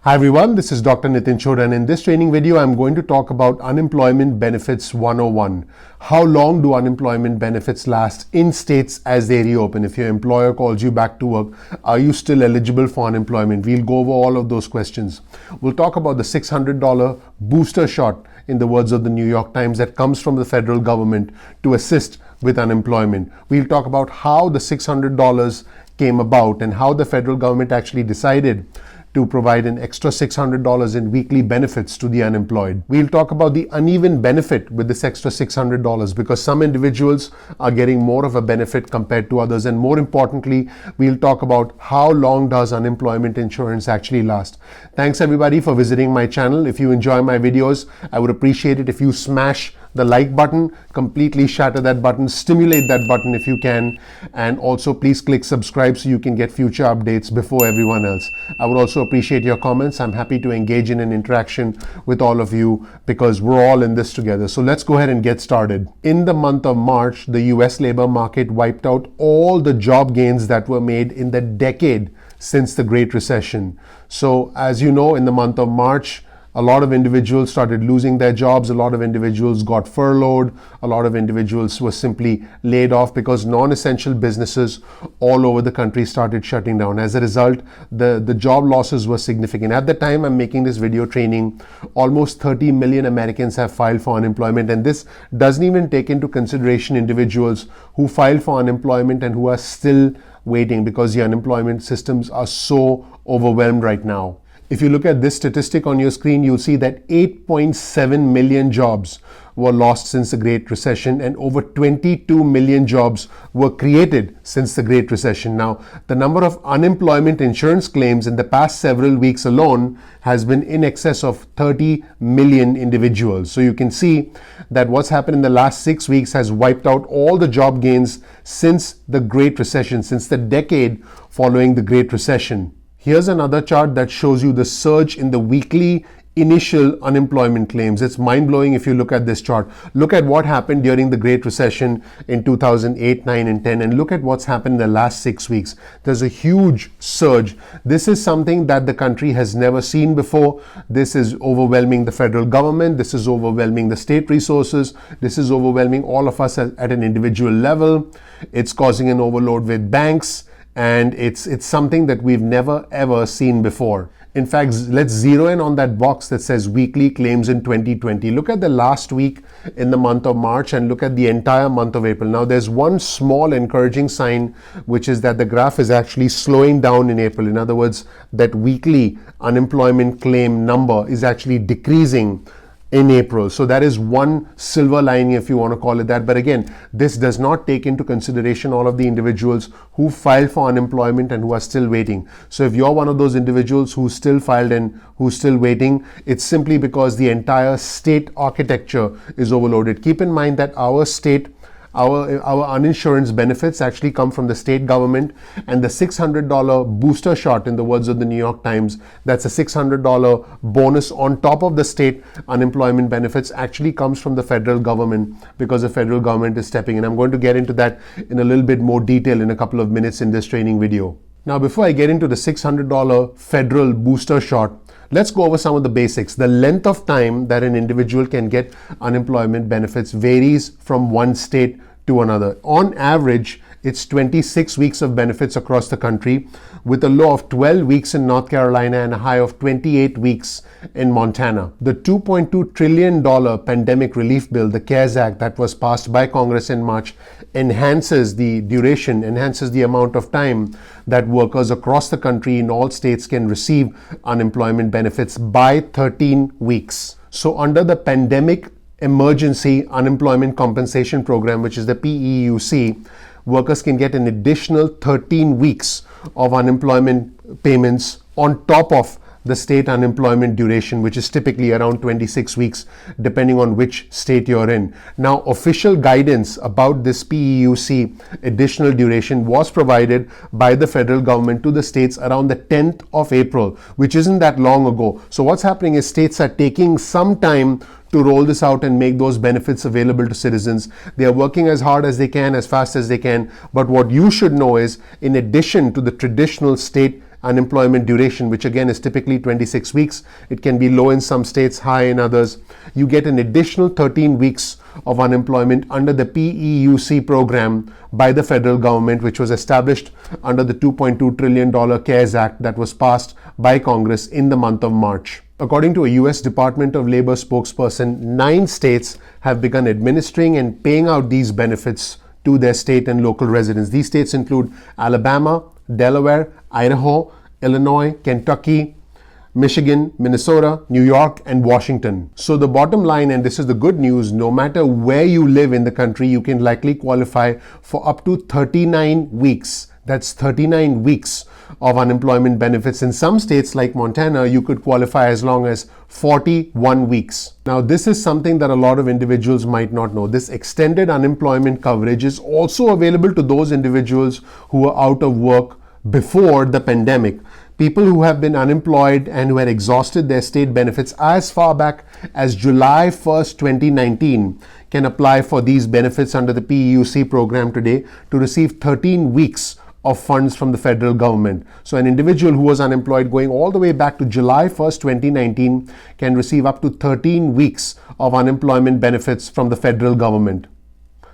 Hi everyone, this is Dr. Nitin Chhoda, and in this training video I'm going to talk about Unemployment Benefits 101. How long do unemployment benefits last in states as they reopen? If your employer calls you back to work, are you still eligible for unemployment? We'll go over all of those questions. We'll talk about the $600 booster shot, in the words of the New York Times, that comes from the federal government to assist with unemployment. We'll talk about how the $600 came about and how the federal government actually decided to provide an extra $600 in weekly benefits to the unemployed. We'll talk about the uneven benefit with this extra $600 because some individuals are getting more of a benefit compared to others. And more importantly, we'll talk about how long does unemployment insurance actually last. Thanks everybody for visiting my channel. If you enjoy my videos, I would appreciate it if you smash the like button, completely shatter that button, stimulate that button if you can, and also please click subscribe so you can get future updates before everyone else. I would also appreciate your comments. I'm happy to engage in an interaction with all of you because we're all in this together. So let's go ahead and get started. In the month of March, the US labor market wiped out all the job gains that were made in the decade since the Great Recession. So as you know, in the month of March, a lot of individuals started losing their jobs. A lot of individuals got furloughed. A lot of individuals were simply laid off because non-essential businesses all over the country started shutting down. As a result, the job losses were significant. At the time I'm making this video training, almost 30 million Americans have filed for unemployment, and this doesn't even take into consideration individuals who filed for unemployment and who are still waiting because the unemployment systems are so overwhelmed right now. If you look at this statistic on your screen, you'll see that 8.7 million jobs were lost since the Great Recession and over 22 million jobs were created since the Great Recession. Now, the number of unemployment insurance claims in the past several weeks alone has been in excess of 30 million individuals. So you can see that what's happened in the last 6 weeks has wiped out all the job gains since the Great Recession, since the decade following the Great Recession. Here's another chart that shows you the surge in the weekly initial unemployment claims. It's mind-blowing if you look at this chart. Look at what happened during the Great Recession in 2008, 9, and 10, and look at what's happened in the last 6 weeks. There's a huge surge. This is something that the country has never seen before. This is overwhelming the federal government. This is overwhelming the state resources. This is overwhelming all of us at an individual level. It's causing an overload with banks. And it's something that we've never ever seen before. In fact, let's zero in on that box that says weekly claims in 2020. Look at the last week in the month of March and look at the entire month of April. Now there's one small encouraging sign, which is that the graph is actually slowing down in April. In other words, that weekly unemployment claim number is actually decreasing in April. So that is one silver lining, if you want to call it that. But again, this does not take into consideration all of the individuals who filed for unemployment and who are still waiting. So if you're one of those individuals who still filed and who's still waiting, it's simply because the entire state architecture is overloaded. Keep in mind that our state, our uninsurance benefits actually come from the state government, and the $600 booster shot, in the words of the New York Times, that's a $600 bonus on top of the state unemployment benefits, actually comes from the federal government because the federal government is stepping in. I'm going to get into that in a little bit more detail in a couple of minutes in this training video. Now, before I get into the $600 federal booster shot, let's go over some of the basics. The length of time that an individual can get unemployment benefits varies from one state to another. On average, it's 26 weeks of benefits across the country, with a low of 12 weeks in North Carolina and a high of 28 weeks in Montana. The $2.2 trillion pandemic relief bill, the CARES Act, that was passed by Congress in March, enhances the duration, enhances the amount of time that workers across the country in all states can receive unemployment benefits by 13 weeks. So under the Pandemic Emergency Unemployment Compensation Program, which is the PEUC, workers can get an additional 13 weeks of unemployment payments on top of the state unemployment duration, which is typically around 26 weeks, depending on which state you're in. Now, official guidance about this PEUC additional duration was provided by the federal government to the states around the 10th of April, which isn't that long ago. So what's happening is states are taking some time to roll this out and make those benefits available to citizens. They are working as hard as they can, as fast as they can. But what you should know is, in addition to the traditional state unemployment duration, which again is typically 26 weeks. It can be low in some states, high in others. You get an additional 13 weeks of unemployment under the PEUC program by the federal government, which was established under the $2.2 trillion CARES Act that was passed by Congress in the month of March. According to a US Department of Labor spokesperson, 9 states have begun administering and paying out these benefits to their state and local residents. These states include Alabama, Delaware, Idaho, Illinois, Kentucky, Michigan, Minnesota, New York, and Washington. So the bottom line, and this is the good news, no matter where you live in the country, you can likely qualify for up to 39 weeks. That's 39 weeks of unemployment benefits. In some states like Montana, you could qualify as long as 41 weeks. Now, this is something that a lot of individuals might not know. This extended unemployment coverage is also available to those individuals who were out of work before the pandemic. People who have been unemployed and who had exhausted their state benefits as far back as July 1st, 2019 can apply for these benefits under the PEUC program today to receive 13 weeks of funds from the federal government. So an individual who was unemployed going all the way back to July 1st, 2019 can receive up to 13 weeks of unemployment benefits from the federal government.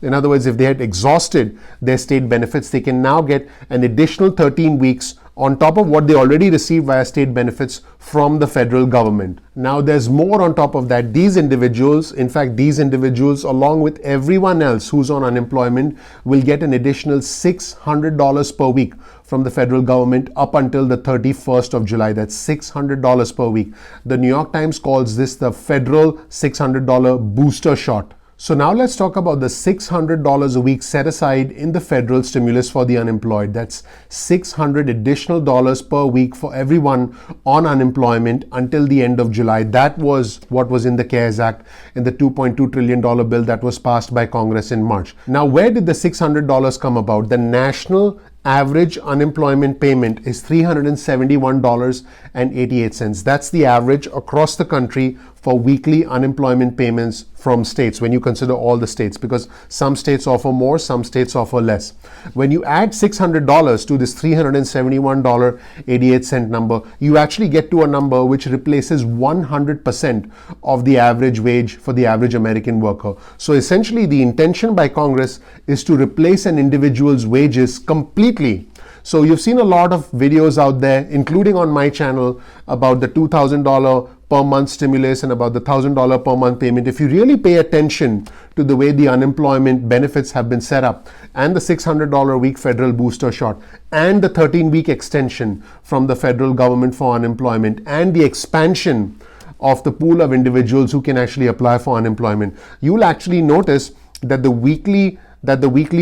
In other words, if they had exhausted their state benefits, they can now get an additional 13 weeks on top of what they already received via state benefits from the federal government. Now there's more on top of that. These individuals, in fact, these individuals along with everyone else who's on unemployment will get an additional $600 per week from the federal government up until the 31st of July. That's $600 per week. The New York Times calls this the federal $600 booster shot. So now let's talk about the $600 a week set aside in the federal stimulus for the unemployed. That's $600 additional dollars per week for everyone on unemployment until the end of July. That was what was in the CARES Act, in the $2.2 trillion bill that was passed by Congress in March. Now, where did the $600 come about? The national average unemployment payment is $371.88. That's the average across the country for weekly unemployment payments from states when you consider all the states, because some states offer more, some states offer less. When you add $600 to this $371.88 number, you actually get to a number which replaces 100% of the average wage for the average American worker. So essentially the intention by Congress is to replace an individual's wages completely. So you've seen a lot of videos out there, including on my channel, about the $2,000 per month stimulus and about the $1,000 per month payment. If you really pay attention to the way the unemployment benefits have been set up, and the $600 a week federal booster shot, and the 13-week extension from the federal government for unemployment, and the expansion of the pool of individuals who can actually apply for unemployment, you'll actually notice that the weekly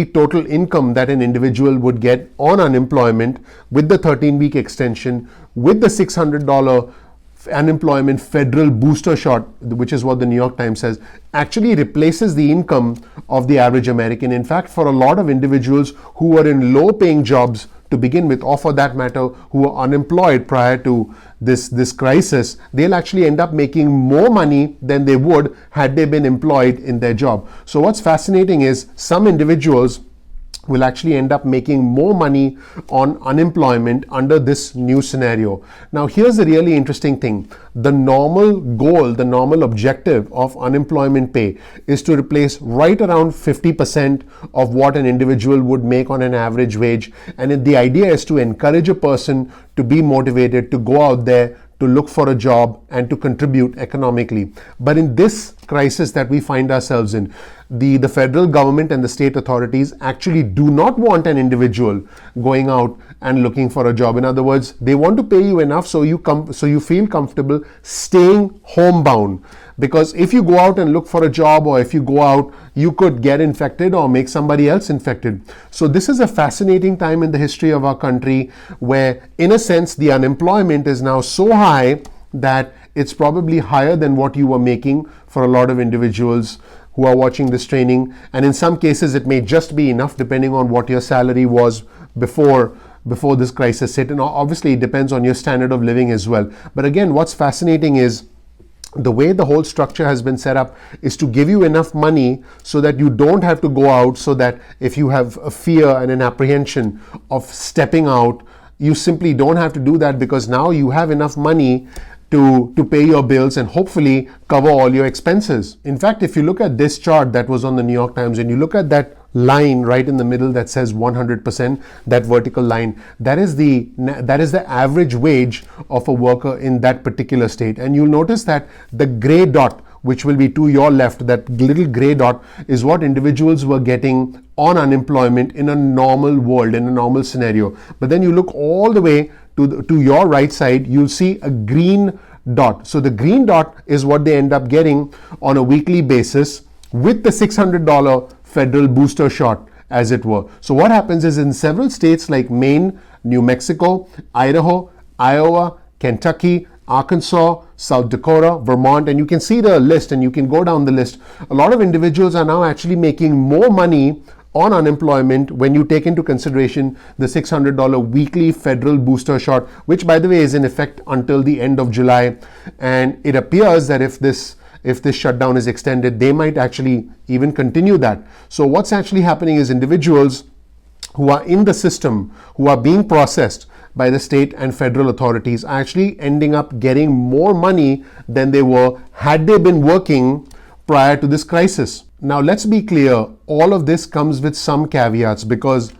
total income that an individual would get on unemployment with the 13-week extension, with the $600 unemployment federal booster shot, which is what the New York Times says, actually replaces the income of the average American. In fact, for a lot of individuals who were in low-paying jobs to begin with, or for that matter, who were unemployed prior to this crisis, they'll actually end up making more money than they would had they been employed in their job. So what's fascinating is some individuals will actually end up making more money on unemployment under this new scenario. Now, here's the really interesting thing. The normal goal, the normal objective of unemployment pay is to replace right around 50% of what an individual would make on an average wage. And the idea is to encourage a person to be motivated to go out there, to look for a job and to contribute economically. But in this crisis that we find ourselves in, the federal government and the state authorities actually do not want an individual going out and looking for a job. In other words, they want to pay you enough so you feel comfortable staying homebound. Because if you go out and look for a job, or if you go out, you could get infected or make somebody else infected. So this is a fascinating time in the history of our country where, in a sense, the unemployment is now so high that it's probably higher than what you were making for a lot of individuals who are watching this training. And in some cases, it may just be enough depending on what your salary was before this crisis hit. And obviously, it depends on your standard of living as well. But again, what's fascinating is the way the whole structure has been set up is to give you enough money so that you don't have to go out, so that if you have a fear and an apprehension of stepping out, you simply don't have to do that, because now you have enough money to pay your bills and hopefully cover all your expenses. In fact, if you look at this chart that was on the New York Times, and you look at that line right in the middle that says 100%, that vertical line, that is the average wage of a worker in that particular state. And you'll notice that the gray dot, which will be to your left, that little gray dot, is what individuals were getting on unemployment in a normal world, in a normal scenario. But then you look all the way to your right side, you'll see a green dot. So the green dot is what they end up getting on a weekly basis with the $600 federal booster shot, as it were. So what happens is, in several states like Maine, New Mexico, Idaho, Iowa, Kentucky, Arkansas, South Dakota, Vermont, and you can see the list and you can go down the list. A lot of individuals are now actually making more money on unemployment when you take into consideration the $600 weekly federal booster shot, which, by the way, is in effect until the end of July. And it appears that if this shutdown is extended, they might actually even continue that. So what's actually happening is individuals who are in the system, who are being processed by the state and federal authorities, are actually ending up getting more money than they were had they been working prior to this crisis. Now, let's be clear, all of this comes with some caveats, because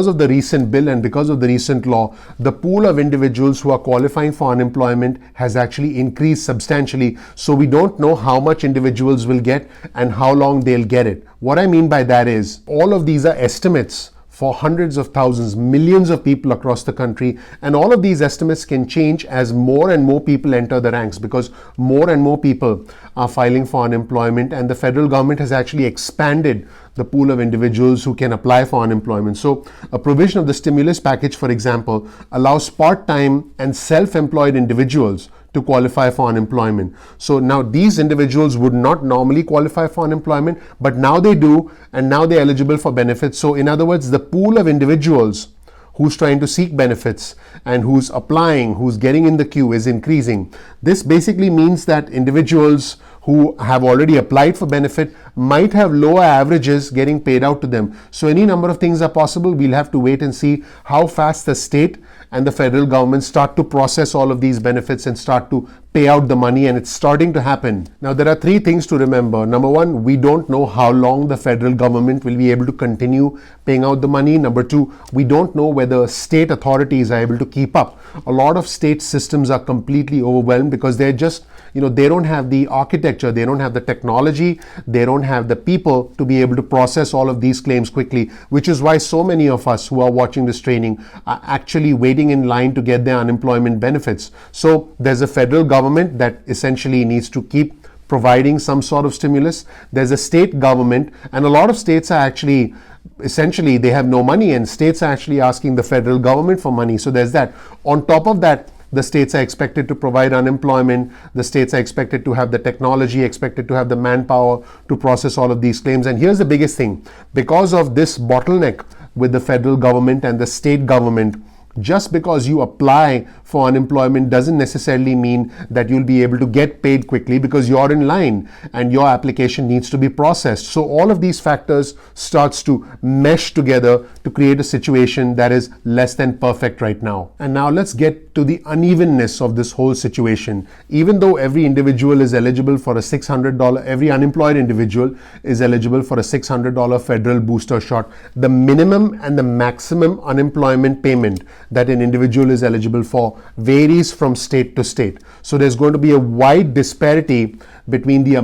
of the recent bill and because of the recent law, the pool of individuals who are qualifying for unemployment has actually increased substantially. So we don't know how much individuals will get and how long they'll get it. What I mean by that is, all of these are estimates for hundreds of thousands, millions of people across the country. And all of these estimates can change as more and more people enter the ranks, because more and more people are filing for unemployment, and the federal government has actually expanded the pool of individuals who can apply for unemployment. So a provision of the stimulus package, for example, allows part-time and self-employed individuals to qualify for unemployment. So now these individuals would not normally qualify for unemployment, but now they do, and now they're eligible for benefits. So in other words, the pool of individuals who's trying to seek benefits and who's applying, who's getting in the queue, is increasing. This basically means that individuals who have already applied for benefit might have lower averages getting paid out to them. So any number of things are possible. We'll have to wait and see how fast the state and the federal government start to process all of these benefits and start to pay out the money, and it's starting to happen. Now, there are three things to remember. Number one, we don't know how long the federal government will be able to continue paying out the money. Number two, we don't know whether state authorities are able to keep up. A lot of state systems are completely overwhelmed because they're just, they don't have the architecture, they don't have the technology, they don't have the people to be able to process all of these claims quickly, which is why so many of us who are watching this training are actually waiting in line to get their unemployment benefits. So there's a federal government that essentially needs to keep providing some sort of stimulus. There's a state government, and a lot of states are actually, essentially, they have no money, and states are actually asking the federal government for money. So there's that. On top of that, the states are expected to provide unemployment. The states are expected to have the technology, expected to have the manpower to process all of these claims. And here's the biggest thing. Because of this bottleneck with the federal government and the state government, just because you apply for unemployment doesn't necessarily mean that you'll be able to get paid quickly, because you're in line and your application needs to be processed. So all of these factors starts to mesh together to create a situation that is less than perfect right now. And now let's get to the unevenness of this whole situation. Even though every individual is eligible for a $600, every unemployed individual is eligible for a $600 federal booster shot, the minimum and the maximum unemployment payment that an individual is eligible for varies from state to state. So there's going to be a wide disparity between the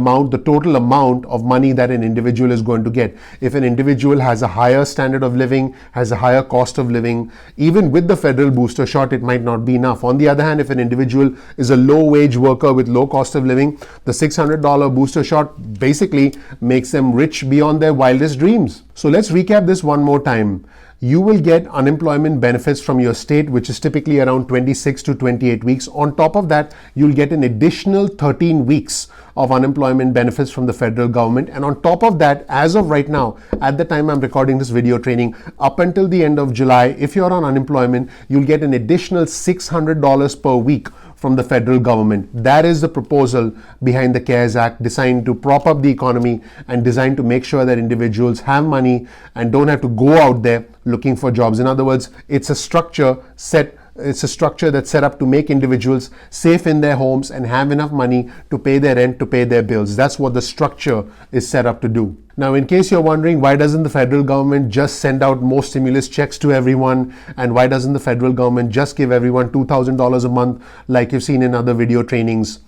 total amount of money that an individual is going to get. If an individual has a higher standard of living, has a higher cost of living, even with the federal booster shot, it might not be enough. On the other hand, if an individual is a low wage worker with low cost of living, the $600 booster shot basically makes them rich beyond their wildest dreams. So let's recap this one more time. You will get unemployment benefits from your state, which is typically around 26 to 28 weeks. On top of that, you'll get an additional 13 weeks of unemployment benefits from the federal government. And on top of that, as of right now, at the time I'm recording this video training, up until the end of July, if you're on unemployment, you'll get an additional $600 per week from the federal government. That is the proposal behind the CARES Act, designed to prop up the economy and designed to make sure that individuals have money and don't have to go out there looking for jobs. In other words, it's a structure set It's a structure that's set up to make individuals safe in their homes and have enough money to pay their rent, to pay their bills. That's what the structure is set up to do. Now, in case you're wondering, why doesn't the federal government just send out more stimulus checks to everyone? And why doesn't the federal government just give everyone $2,000 a month like you've seen in other video trainings?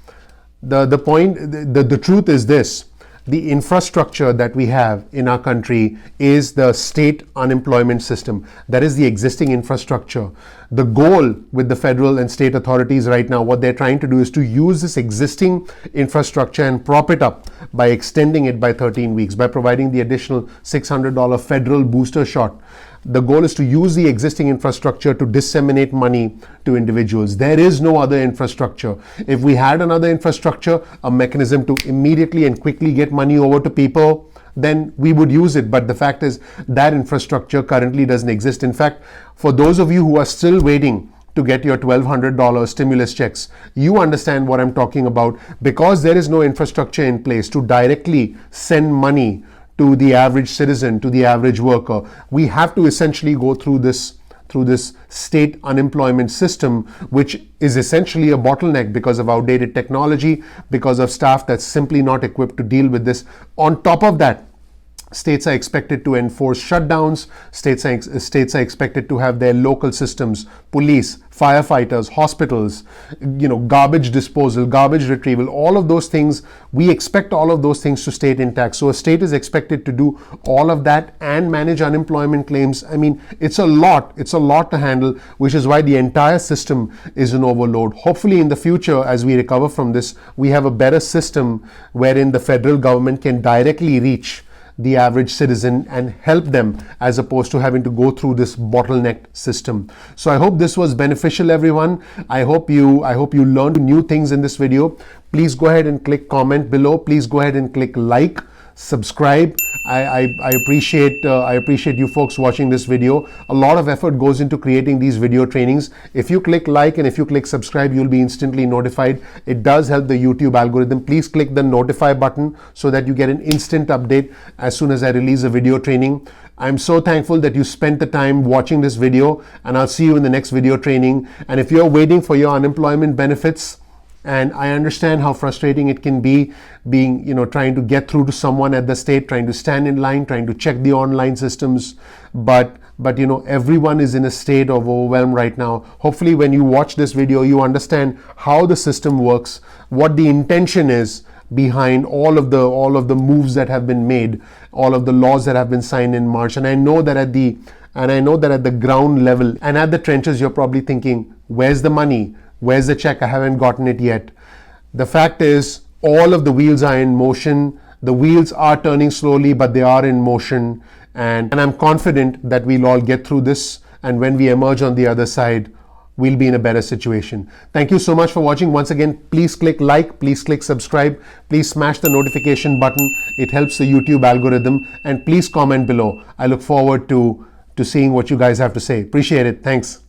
The truth is this. The infrastructure that we have in our country is the state unemployment system. That is the existing infrastructure. The goal with the federal and state authorities right now, what they're trying to do is to use this existing infrastructure and prop it up by extending it by 13 weeks, by providing the additional $600 federal booster shot. The goal is to use the existing infrastructure to disseminate money to individuals. There is no other infrastructure. If we had another infrastructure, a mechanism to immediately and quickly get money over to people, then we would use it. But the fact is that infrastructure currently doesn't exist. In fact, for those of you who are still waiting to get your $1,200 stimulus checks, you understand what I'm talking about, because there is no infrastructure in place to directly send money to the average citizen, to the average worker. We have to essentially go through this state unemployment system, which is essentially a bottleneck because of outdated technology, because of staff that's simply not equipped to deal with this. On top of that, states are expected to enforce shutdowns. States are expected to have their local systems, police, firefighters, hospitals, garbage disposal, garbage retrieval, all of those things. We expect all of those things to stay intact. So a state is expected to do all of that and manage unemployment claims. I mean, it's a lot to handle, which is why the entire system is an overload. Hopefully in the future, as we recover from this, we have a better system wherein the federal government can directly reach the average citizen and help them, as opposed to having to go through this bottleneck system. So I hope this was beneficial, everyone. I hope you learned new things in this video. Please go ahead and click comment below. Please go ahead and click like, subscribe. I appreciate you folks watching this video. A lot of effort goes into creating these video trainings. If you click like and if you click subscribe, you'll be instantly notified. It does help the YouTube algorithm. Please click the notify button so that you get an instant update as soon as I release a video training. I'm so thankful that you spent the time watching this video, and I'll see you in the next video training. And if you're waiting for your unemployment benefits, and I understand how frustrating it can be being, trying to get through to someone at the state, trying to stand in line, trying to check the online systems. But everyone is in a state of overwhelm right now. Hopefully when you watch this video, you understand how the system works, what the intention is behind all of the moves that have been made, all of the laws that have been signed in March. And I know that at the ground level and at the trenches, you're probably thinking, where's the money? Where's the check? I haven't gotten it yet. The fact is, all of the wheels are in motion. The wheels are turning slowly, but they are in motion. And I'm confident that we'll all get through this. And when we emerge on the other side, we'll be in a better situation. Thank you so much for watching. Once again, please click like, please click subscribe, please smash the notification button. It helps the YouTube algorithm. And please comment below. I look forward to seeing what you guys have to say. Appreciate it. Thanks.